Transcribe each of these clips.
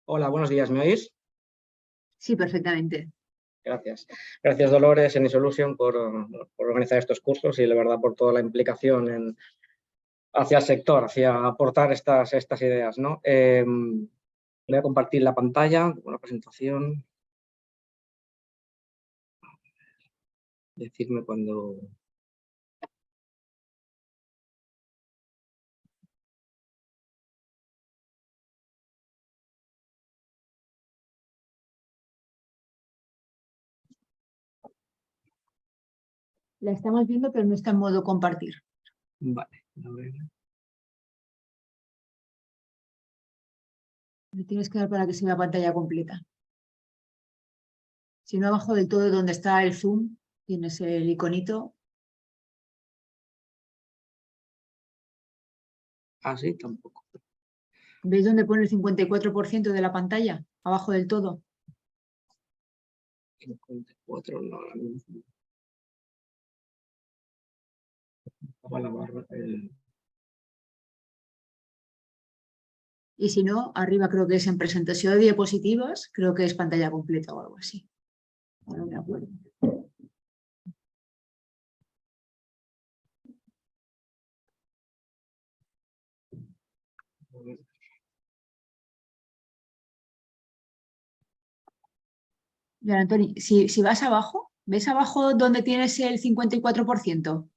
Hola, buenos días, ¿me oís? Sí, perfectamente. Gracias. Gracias, Dolores, en Isolution, por organizar estos cursos y, la verdad, por toda la implicación hacia el sector, hacia aportar estas ideas, ¿no? Voy a compartir la pantalla, una presentación. Decidme cuando... La estamos viendo, pero no está en modo compartir. Vale, a ver. Le tienes que dar para que se vea pantalla completa. Si no, abajo del todo donde está el zoom, tienes el iconito. Ah, sí, tampoco. ¿Veis dónde pone el 54% de la pantalla? Abajo del todo. 54, no, ahora mismo. La barra, Y si no, arriba creo que es en presentación de diapositivas, creo que es pantalla completa o algo así. No me acuerdo. Mira, Antoni, si vas abajo, ¿ves abajo donde tienes el 54%?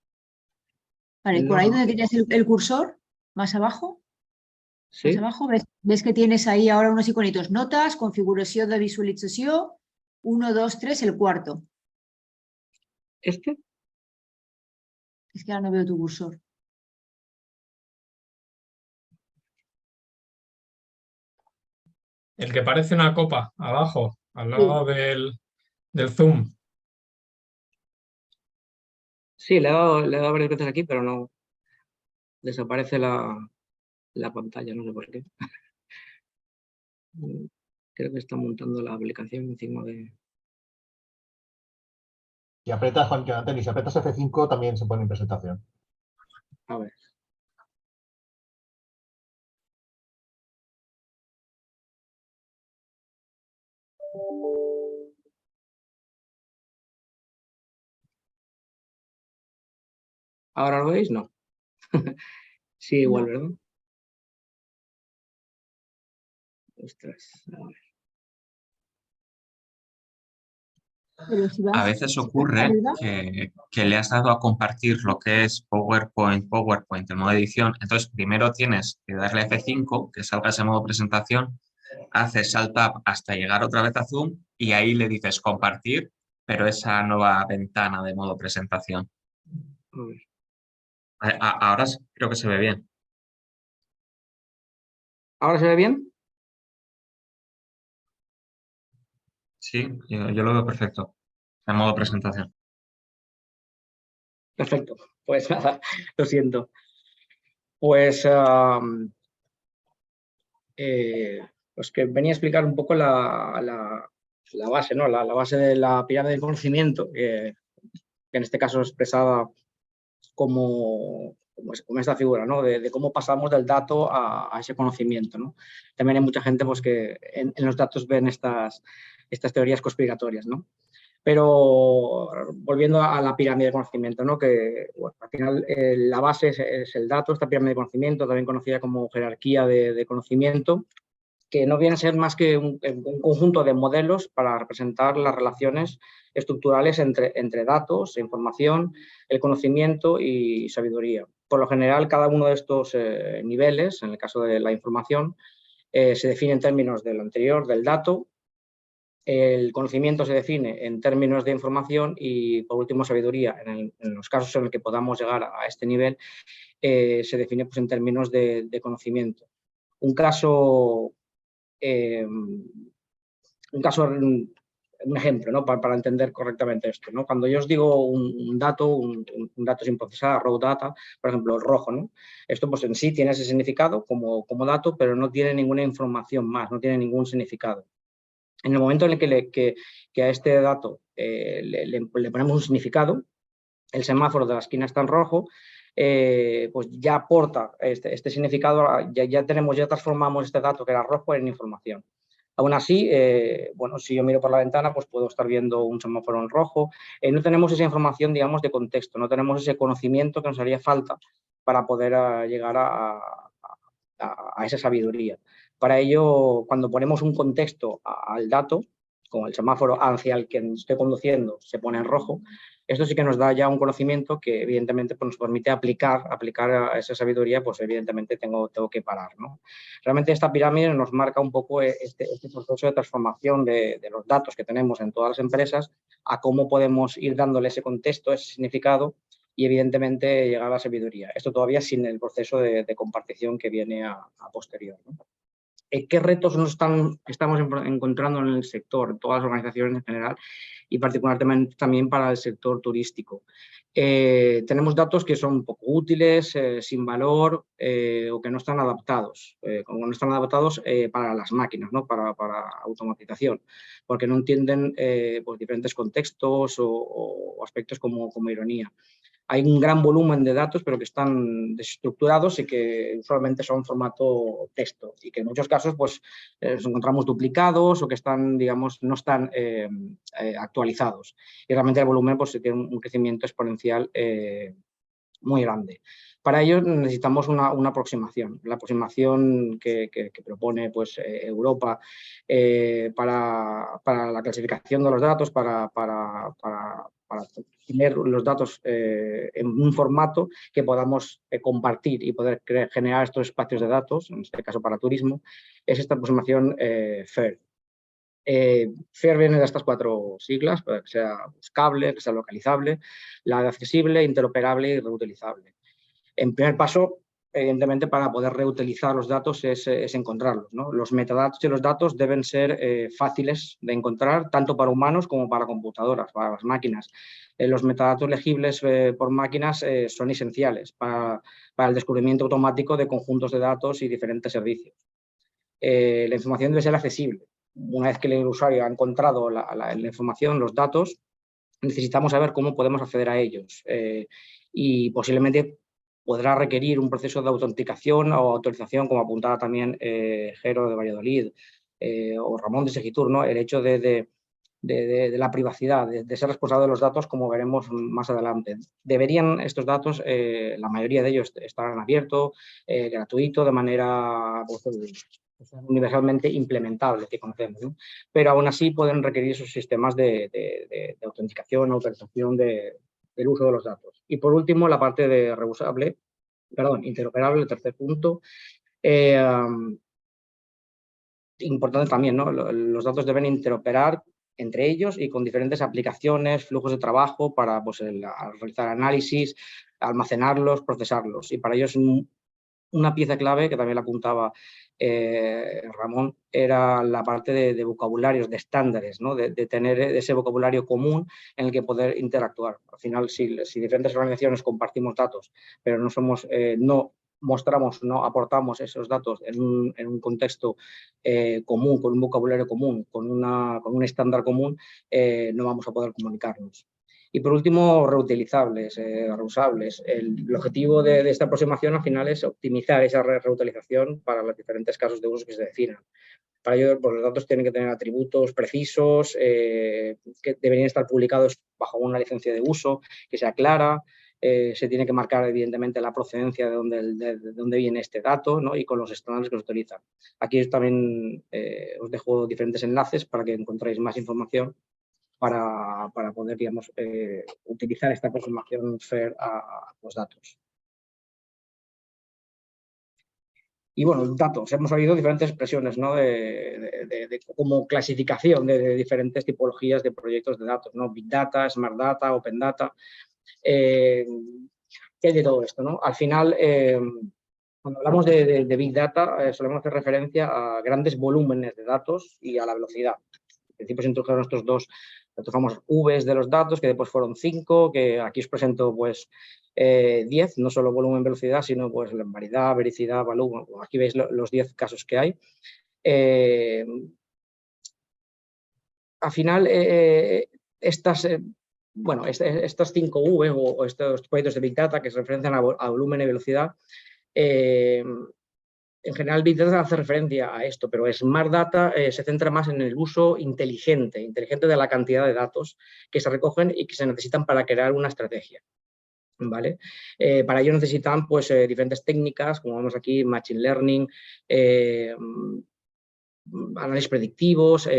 Vale, por no, ahí no. donde tienes el cursor, más abajo. Más Sí, abajo, ves que tienes ahí ahora unos iconitos. Notas, configuración de visualització, 1, 2, 3, el cuarto. este. Es que ahora no veo tu cursor. El que parece una copa, abajo, al Sí. lado del zoom. Sí, le he dado varias veces aquí, pero no desaparece la pantalla, no sé por qué. Creo que está montando la aplicación encima de... Si aprietas, Juan, Antonio, si aprietas F5 también se pone en presentación. A ver. ¿Ahora lo veis? No. Sí, igual, No. ¿verdad? Ostras, a ver. Pero si A vas veces ocurre arriba, que le has dado a compartir lo que es PowerPoint en modo edición. Entonces, primero tienes que darle F5, que salga ese modo presentación, haces Alt Tab hasta llegar otra vez a Zoom y ahí le dices compartir, pero esa nueva ventana de modo presentación. A ver. Ahora creo que se ve bien. ¿Ahora se ve bien? Sí, yo lo veo perfecto en modo presentación. Perfecto. Pues nada, lo siento. Pues, pues que venía a explicar un poco la base, ¿no? La base de la pirámide del conocimiento, que en este caso es expresada como esta figura, ¿no? De cómo pasamos del dato a ese conocimiento, ¿no? También hay mucha gente pues, que en los datos ven estas teorías conspiratorias, ¿no? Pero volviendo a la pirámide de conocimiento, ¿no? Que bueno, al final la base es el dato, esta pirámide de conocimiento, también conocida como jerarquía de conocimiento, que no viene a ser más que un conjunto de modelos para representar las relaciones estructurales entre datos, información, el conocimiento y sabiduría. Por lo general, cada uno de estos niveles, en el caso de la información, se define en términos del anterior, del dato. El conocimiento se define en términos de información y, por último, sabiduría. En los casos en los que podamos llegar a este nivel, se define pues, en términos de conocimiento. Un caso, un ejemplo, ¿no? Para entender correctamente esto, ¿no? Cuando yo os digo un dato sin procesar, raw data, por ejemplo, el rojo, ¿no? Esto pues en sí tiene ese significado como dato, pero no tiene ninguna información más, no tiene ningún significado. En el momento en el que a este dato le ponemos un significado, el semáforo de la esquina está en rojo, pues ya aporta este significado, ya transformamos este dato que era rojo en información. Aún así, bueno, si yo miro por la ventana, pues puedo estar viendo un semáforo en rojo. No tenemos esa información, digamos, de contexto, no tenemos ese conocimiento que nos haría falta para poder llegar a esa sabiduría. Para ello, cuando ponemos un contexto al dato, como el semáforo hacia el que estoy conduciendo se pone en rojo, esto sí que nos da ya un conocimiento que evidentemente pues, nos permite aplicar a esa sabiduría, pues evidentemente tengo que parar, ¿no? Realmente esta pirámide nos marca un poco este proceso de transformación de los datos que tenemos en todas las empresas a cómo podemos ir dándole ese contexto, ese significado y evidentemente llegar a la sabiduría. Esto todavía sin el proceso de compartición que viene a posterior, ¿no? ¿Qué retos estamos encontrando en el sector, en todas las organizaciones en general y particularmente también para el sector turístico? Tenemos datos que son poco útiles, sin valor o que no están adaptados, para las máquinas, ¿no? para automatización, porque no entienden pues, diferentes contextos o aspectos como ironía. Hay un gran volumen de datos, pero que están desestructurados y que usualmente son formato texto y que en muchos casos pues, los encontramos duplicados o que están, digamos, no están actualizados. Y realmente el volumen pues, tiene un crecimiento exponencial muy grande. Para ello necesitamos una aproximación, la aproximación que propone pues, Europa para la clasificación de los datos, para tener los datos en un formato que podamos compartir y poder generar estos espacios de datos, en este caso para turismo, es esta aproximación FAIR. FAIR viene de estas 4 siglas, para que sea buscable, que sea localizable, la accesible, interoperable y reutilizable. En primer paso, evidentemente, para poder reutilizar los datos es encontrarlos, ¿no? Los metadatos y los datos deben ser fáciles de encontrar, tanto para humanos como para computadoras, para las máquinas. Los metadatos legibles por máquinas son esenciales para el descubrimiento automático de conjuntos de datos y diferentes servicios. La información debe ser accesible. Una vez que el usuario ha encontrado la información, los datos, necesitamos saber cómo podemos acceder a ellos y posiblemente podrá requerir un proceso de autenticación o autorización, como apuntaba también Jero de Valladolid o Ramón de Segitur, ¿no? El hecho de la privacidad, de ser responsable de los datos, como veremos más adelante. Deberían estos datos, la mayoría de ellos, estar en abierto, gratuito, de manera universalmente implementable, que conocemos, ¿no? Pero aún así pueden requerir esos sistemas de autenticación, autorización del uso de los datos. Y por último, la parte de interoperable, el tercer punto. Importante también, ¿no? Los datos deben interoperar entre ellos y con diferentes aplicaciones, flujos de trabajo para pues, realizar análisis, almacenarlos, procesarlos. Y para ello es una pieza clave, que también la apuntaba Ramón, era la parte de vocabularios, de estándares, ¿no? de tener ese vocabulario común en el que poder interactuar. Al final, si diferentes organizaciones compartimos datos, pero no mostramos, no aportamos esos datos en un contexto común, con un vocabulario común, con un estándar común, no vamos a poder comunicarnos. Y por último, reutilizables, reusables. El objetivo de esta aproximación al final es optimizar esa reutilización para los diferentes casos de uso que se definan. Para ello, pues, los datos tienen que tener atributos precisos, que deberían estar publicados bajo una licencia de uso que sea clara. Se tiene que marcar, evidentemente, la procedencia de dónde viene este dato, ¿no? Y con los estándares que se utilizan. Aquí también os dejo diferentes enlaces para que encontréis más información para poder, digamos, utilizar esta aproximación FAIR a los datos. Y bueno, datos. Hemos oído diferentes expresiones, ¿no? Como clasificación de diferentes tipologías de proyectos de datos, ¿no? Big Data, Smart Data, Open Data. ¿Qué hay de todo esto, ¿no? Al final, cuando hablamos de Big Data, solemos hacer referencia a grandes volúmenes de datos y a la velocidad. En principio se introdujeron estos dos famosos Vs de los datos, que después fueron 5, que aquí os presento pues 10, no solo volumen, velocidad, sino pues variedad, vericidad, volumen. Aquí veis los 10 casos que hay. Al final, estas 5 V o estos proyectos de Big Data que se referencian a volumen y velocidad, en general Big Data hace referencia a esto, pero Smart Data se centra más en el uso inteligente de la cantidad de datos que se recogen y que se necesitan para crear una estrategia. ¿Vale? Para ello necesitan pues, diferentes técnicas, como vemos aquí, Machine Learning, análisis predictivos,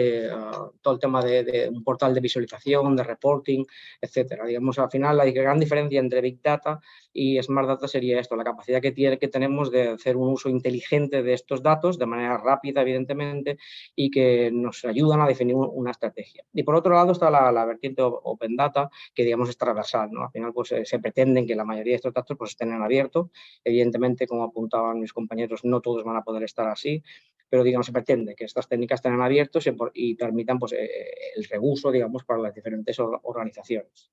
todo el tema de un portal de visualización, de reporting, etcétera. Digamos, al final la gran diferencia entre Big Data y Smart Data sería esto, la capacidad que tenemos de hacer un uso inteligente de estos datos de manera rápida, evidentemente, y que nos ayudan a definir una estrategia. Y por otro lado está la vertiente Open Data, que digamos es transversal, ¿no? Al final pues, se pretenden que la mayoría de estos datos pues, estén en abierto. Evidentemente, como apuntaban mis compañeros, no todos van a poder estar así, pero digamos se pretende que estas técnicas estén abiertos y permitan pues, el reuso, digamos, para las diferentes organizaciones.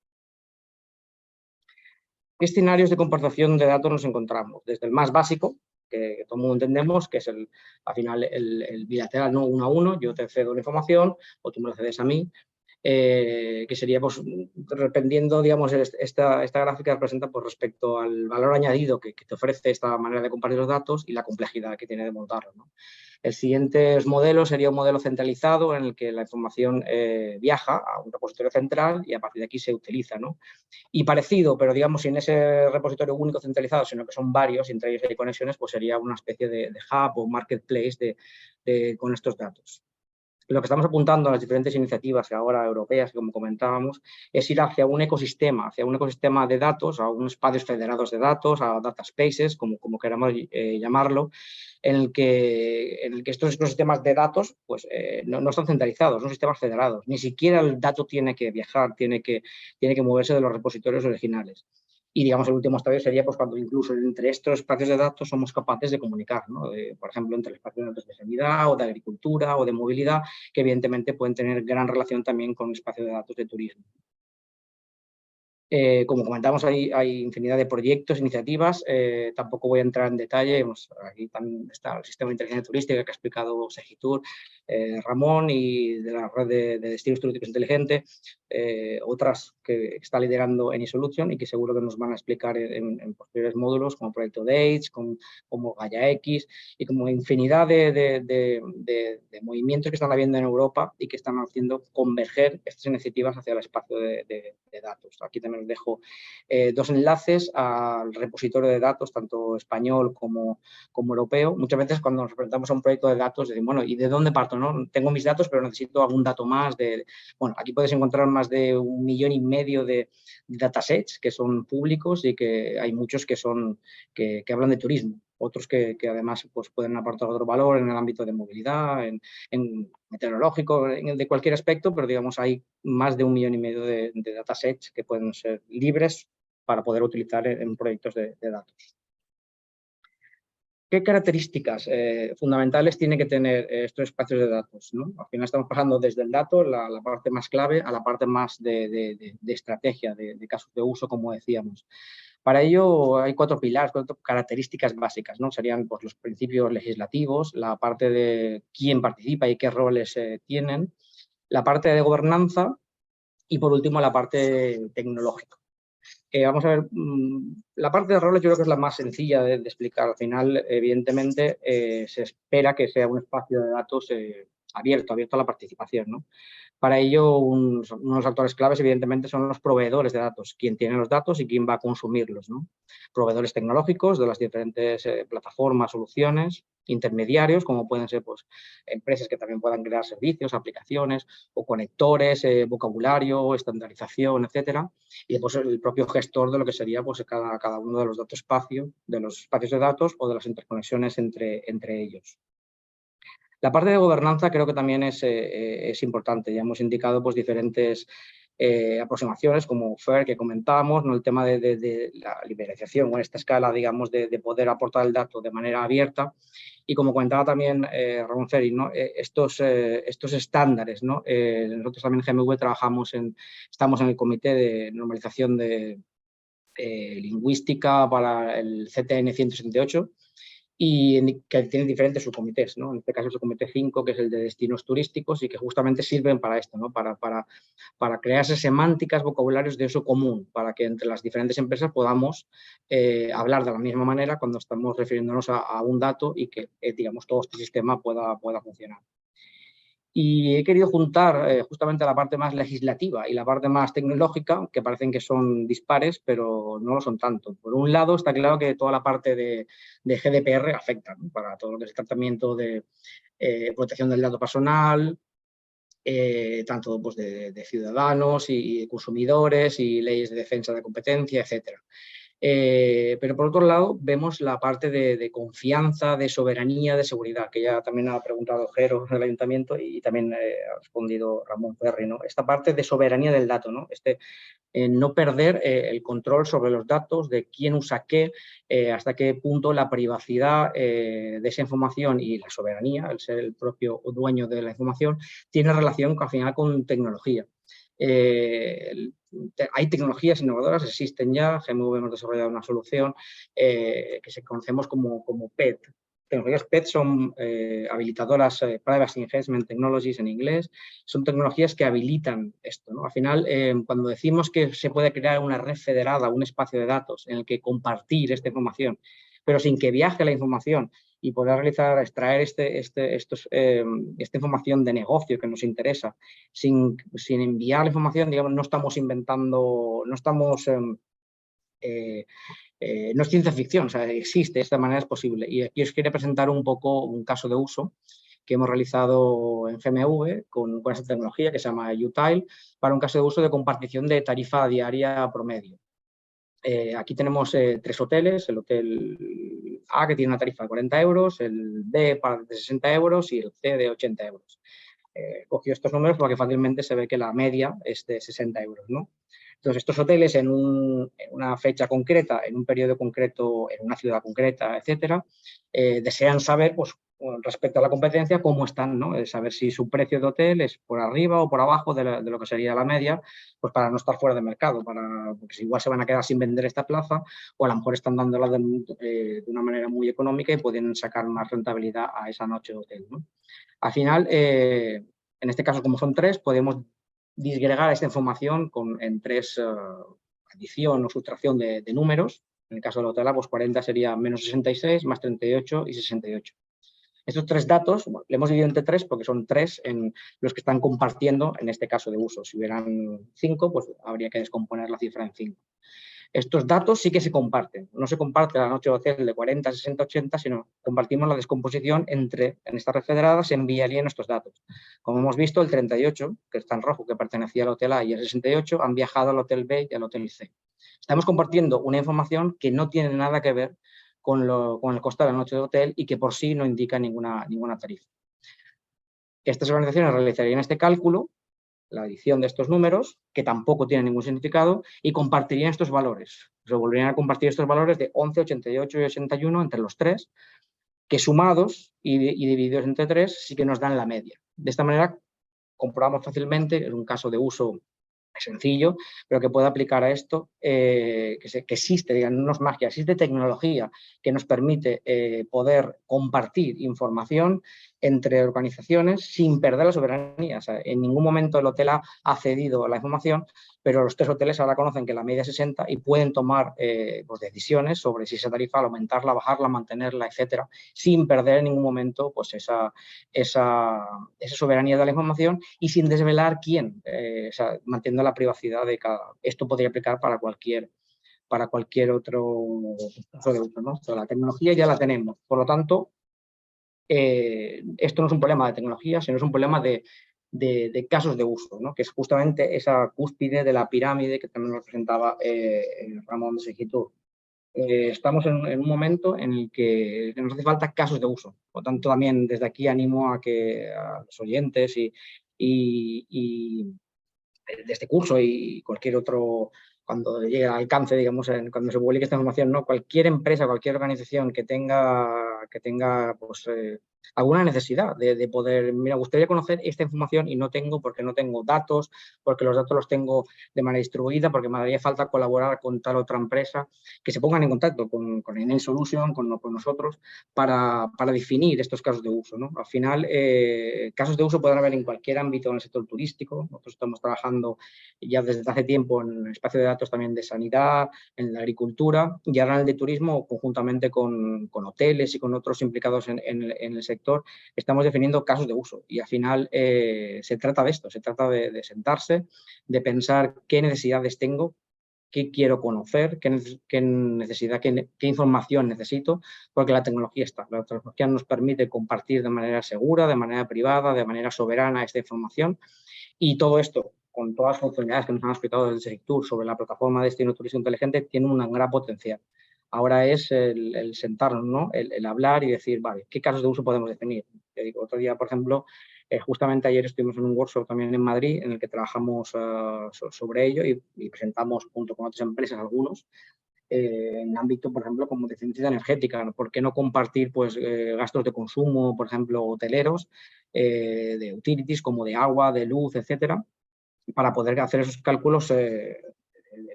¿Qué escenarios de compartición de datos nos encontramos? Desde el más básico, que todo el mundo entendemos, que es al final el bilateral, ¿no? 1 a 1, yo te cedo la información o tú me la cedes a mí, que sería, pues, dependiendo, digamos, esta gráfica representa pues, respecto al valor añadido que te ofrece esta manera de compartir los datos y la complejidad que tiene de montarlo, ¿no? El siguiente modelo sería un modelo centralizado en el que la información viaja a un repositorio central y a partir de aquí se utiliza, ¿no? Y parecido, pero digamos sin ese repositorio único centralizado, sino que son varios y entre ellos hay conexiones, pues sería una especie de hub o marketplace con estos datos. Lo que estamos apuntando a las diferentes iniciativas ahora europeas, como comentábamos, es ir hacia un ecosistema de datos, a unos espacios federados de datos, a data spaces, como queramos llamarlo, en el que estos ecosistemas de datos pues, no están centralizados, son sistemas federados. Ni siquiera el dato tiene que viajar, tiene que moverse de los repositorios originales. Y, digamos, el último estadio sería pues, cuando incluso entre estos espacios de datos somos capaces de comunicar, ¿no? Por ejemplo, entre el espacio de datos de sanidad o de agricultura o de movilidad, que evidentemente pueden tener gran relación también con el espacio de datos de turismo. Como comentamos, hay infinidad de proyectos, iniciativas, tampoco voy a entrar en detalle, aquí también está el sistema de inteligencia turística que ha explicado Segitur, Ramón, y de la red de destinos turísticos inteligentes, otras que está liderando AnySolution y que seguro que nos van a explicar en posteriores módulos, como Proyecto DATE, como GaiaX y como infinidad de movimientos que están habiendo en Europa y que están haciendo converger estas iniciativas hacia el espacio de datos. Aquí también os dejo 2 enlaces al repositorio de datos, tanto español como europeo. Muchas veces cuando nos presentamos a un proyecto de datos decimos, bueno, ¿y de dónde parto? ¿No? Tengo mis datos, pero necesito algún dato más. Bueno, aquí puedes encontrar más de 1,5 millones de datasets que son públicos y que hay muchos que hablan de turismo. Otros que además pues, pueden aportar otro valor en el ámbito de movilidad, en meteorológico, de cualquier aspecto, pero digamos hay más de 1,5 millones de datasets que pueden ser libres para poder utilizar en proyectos de datos. ¿Qué características fundamentales tiene que tener estos espacios de datos, ¿no? Al final estamos pasando desde el dato, la parte más clave, a la parte más de estrategia, de casos de uso, como decíamos. Para ello hay 4 pilares, 4 características básicas, ¿no? Serían pues, los principios legislativos, la parte de quién participa y qué roles tienen, la parte de gobernanza y, por último, la parte tecnológica. Vamos a ver, la parte de roles yo creo que es la más sencilla de explicar. Al final, evidentemente, se espera que sea un espacio de datos abierto a la participación, ¿no? Para ello, unos actores claves, evidentemente, son los proveedores de datos, quién tiene los datos y quién va a consumirlos, ¿no? Proveedores tecnológicos de las diferentes plataformas, soluciones, intermediarios, como pueden ser pues, empresas que también puedan crear servicios, aplicaciones o conectores, vocabulario, estandarización, etcétera. Y después el propio gestor de lo que sería pues, cada uno de los datos de los espacios de datos o de las interconexiones entre ellos. La parte de gobernanza creo que también es importante. Ya hemos indicado pues, diferentes aproximaciones como FAIR que comentábamos, ¿no? El tema de la liberalización o esta escala, digamos, de poder aportar el dato de manera abierta. Y como comentaba también Ramón Ferri, ¿no? estos estándares, ¿no? Nosotros también en GMV estamos en el comité de normalización de lingüística para el CTN 168. y que tienen diferentes subcomités, ¿no? En este caso es el comité 5, que es el de destinos turísticos y que justamente sirven para esto, ¿no? Para crearse semánticas, vocabularios de uso común, para que entre las diferentes empresas podamos hablar de la misma manera cuando estamos refiriéndonos a un dato y que, digamos, todo este sistema pueda funcionar. Y he querido juntar justamente la parte más legislativa y la parte más tecnológica, que parecen que son dispares, pero no lo son tanto. Por un lado, está claro que toda la parte de GDPR afecta, ¿no? Para todo lo que es el tratamiento de protección del dato personal, tanto pues, de ciudadanos y de consumidores y leyes de defensa de competencia, etcétera. Pero por otro lado vemos la parte de confianza, de soberanía, de seguridad, que ya también ha preguntado Jero del Ayuntamiento y también ha respondido Ramón Ferri, ¿no? Esta parte de soberanía del dato, ¿no? No perder el control sobre los datos, de quién usa qué, hasta qué punto la privacidad de esa información y la soberanía, el ser el propio dueño de la información, tiene relación al final con tecnología. Hay tecnologías innovadoras, existen ya, GMV hemos desarrollado una solución que conocemos como PET. Tecnologías PET son habilitadoras, Privacy Enhancement Technologies en inglés, son tecnologías que habilitan esto, ¿no? Al final, cuando decimos que se puede crear una red federada, un espacio de datos en el que compartir esta información, pero sin que viaje la información y poder extraer esta información de negocio que nos interesa, sin enviar la información, digamos, no estamos inventando, no estamos... no es ciencia ficción, o sea, existe, de esta manera es posible. Y aquí os quería presentar un poco un caso de uso que hemos realizado en GMV con esta tecnología que se llama Utile para un caso de uso de compartición de tarifa diaria promedio. Aquí tenemos 3 hoteles, el hotel A que tiene una tarifa de 40 euros, el B de 60 euros y el C de 80 euros. Cogido estos números porque fácilmente se ve que la media es de 60 euros, ¿no? Entonces, estos hoteles en una fecha concreta, en un periodo concreto, en una ciudad concreta, etcétera, desean saber, pues, respecto a la competencia, cómo están, ¿no? Saber si su precio de hotel es por arriba o por abajo de lo que sería la media, pues para no estar fuera de mercado, porque si igual se van a quedar sin vender esta plaza o a lo mejor están dándola de una manera muy económica y pueden sacar más rentabilidad a esa noche de hotel, ¿no? Al final, en este caso, como son 3, podemos disgregar esta información en 3 adición o sustracción de números. En el caso del hotel A, pues 40 sería menos 66, más 38 y 68. Estos 3 datos, bueno, le hemos dividido entre 3 porque son 3 en los que están compartiendo en este caso de uso. Si hubieran 5, pues habría que descomponer la cifra en 5. Estos datos sí que se comparten. No se comparte la noche de hotel de 40, 60, 80, sino compartimos la descomposición en esta red federada se enviarían estos datos. Como hemos visto, el 38, que está en rojo, que pertenecía al hotel A, y el 68 han viajado al hotel B y al hotel C. Estamos compartiendo una información que no tiene nada que ver con el coste de la noche de hotel y que por sí no indica ninguna tarifa. Estas organizaciones realizarían este cálculo, la adición de estos números, que tampoco tienen ningún significado, y compartirían estos valores. Se volverían a compartir estos valores de 11, 88 y 81 entre los 3, que sumados y divididos entre 3 sí que nos dan la media. De esta manera comprobamos fácilmente, es un caso de uso sencillo, pero que puede aplicar a esto, que existe, digamos, no es magia, existe tecnología que nos permite poder compartir información entre organizaciones sin perder la soberanía. O sea, en ningún momento el hotel ha cedido la información, pero los 3 hoteles ahora conocen que la media es 60 y pueden tomar pues decisiones sobre si esa tarifa, aumentarla, bajarla, mantenerla, etcétera, sin perder en ningún momento pues esa soberanía de la información y sin desvelar quién, o sea, manteniendo la privacidad de cada. Esto podría aplicar para cualquier otro uso de uso, ¿no? O sea, la tecnología ya la tenemos, por lo tanto, esto no es un problema de tecnología, sino es un problema de casos de uso, ¿no? Que es justamente esa cúspide de la pirámide que también nos presentaba Ramón de Segitur. Estamos en un momento en el que nos hace falta casos de uso. Por lo tanto, también desde aquí animo a los oyentes y de este curso y cualquier otro, cuando llegue al alcance, digamos, cuando se publique esta información, ¿no? Cualquier empresa, cualquier organización que tenga pues, alguna necesidad de poder, mira, me gustaría conocer esta información y no tengo, porque no tengo datos, porque los datos los tengo de manera distribuida, porque me haría falta colaborar con tal otra empresa, que se pongan en contacto con Enel Solution, con nosotros, para definir estos casos de uso, ¿no? Al final, casos de uso pueden haber en cualquier ámbito en el sector turístico. Nosotros estamos trabajando ya desde hace tiempo en el espacio de datos también de sanidad, en la agricultura y ahora en el de turismo, conjuntamente con hoteles y con otros implicados en el sector, estamos definiendo casos de uso. Y al final se trata de esto, se trata de sentarse, de pensar qué necesidades tengo, qué quiero conocer, qué necesidad, qué información necesito, porque la tecnología está. La tecnología nos permite compartir de manera segura, de manera privada, de manera soberana esta información, y todo esto, con todas las funcionalidades que nos han explicado desde Sectur sobre la plataforma de destino turístico inteligente, tiene un gran potencial. Ahora es el sentarnos, ¿no? El hablar y decir, vale, ¿qué casos de uso podemos definir? Te digo, otro día, por ejemplo, justamente ayer estuvimos en un workshop también en Madrid en el que trabajamos sobre ello y presentamos junto con otras empresas algunos en ámbito, por ejemplo, como de eficiencia energética, ¿no? ¿Por qué no compartir pues, gastos de consumo, por ejemplo, hoteleros, de utilities como de agua, de luz, etcétera, para poder hacer esos cálculos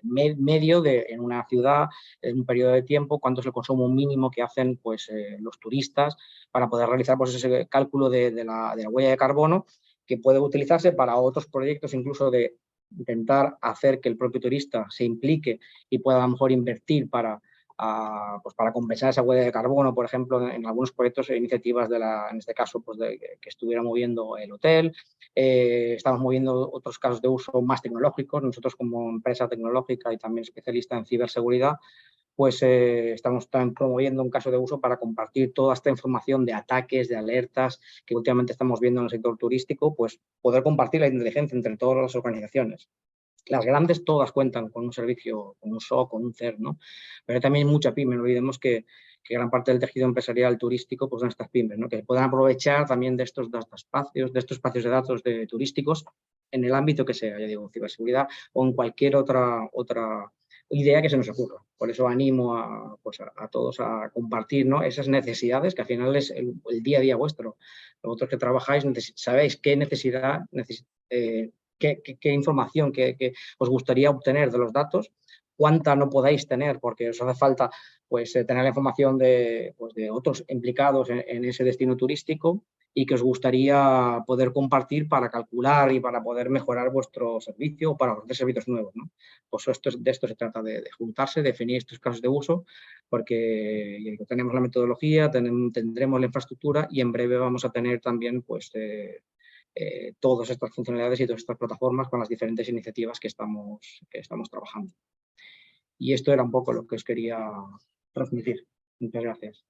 medio en una ciudad, en un periodo de tiempo, cuánto es el consumo mínimo que hacen pues, los turistas para poder realizar pues, ese cálculo de la huella de carbono que puede utilizarse para otros proyectos, incluso de intentar hacer que el propio turista se implique y pueda a lo mejor invertir para compensar esa huella de carbono, por ejemplo, en algunos proyectos e iniciativas en este caso, pues que estuviera moviendo el hotel. Estamos moviendo otros casos de uso más tecnológicos. Nosotros como empresa tecnológica y también especialista en ciberseguridad, pues estamos también promoviendo un caso de uso para compartir toda esta información de ataques, de alertas que últimamente estamos viendo en el sector turístico, pues poder compartir la inteligencia entre todas las organizaciones. Las grandes todas cuentan con un servicio, con un SOC, con un CERT, ¿no? Pero hay también mucha pyme, no olvidemos que gran parte del tejido empresarial turístico pues son estas pymes, ¿no? Que puedan aprovechar también de estos espacios de datos turísticos en el ámbito que sea, ya digo, ciberseguridad o en cualquier otra idea que se nos ocurra. Por eso animo a todos a compartir, ¿no? Esas necesidades que al final es el día a día vuestro. Vosotros que trabajáis sabéis qué necesidad qué información que os gustaría obtener de los datos, cuánta no podáis tener porque os hace falta pues, tener la información de otros implicados en ese destino turístico y que os gustaría poder compartir para calcular y para poder mejorar vuestro servicio o para ofrecer servicios nuevos, ¿no? Pues de esto se trata, de juntarse, definir estos casos de uso, porque tenemos la metodología, tendremos la infraestructura y en breve vamos a tener también pues, todas estas funcionalidades y todas estas plataformas con las diferentes iniciativas que estamos trabajando. Y esto era un poco lo que os quería transmitir. Muchas gracias.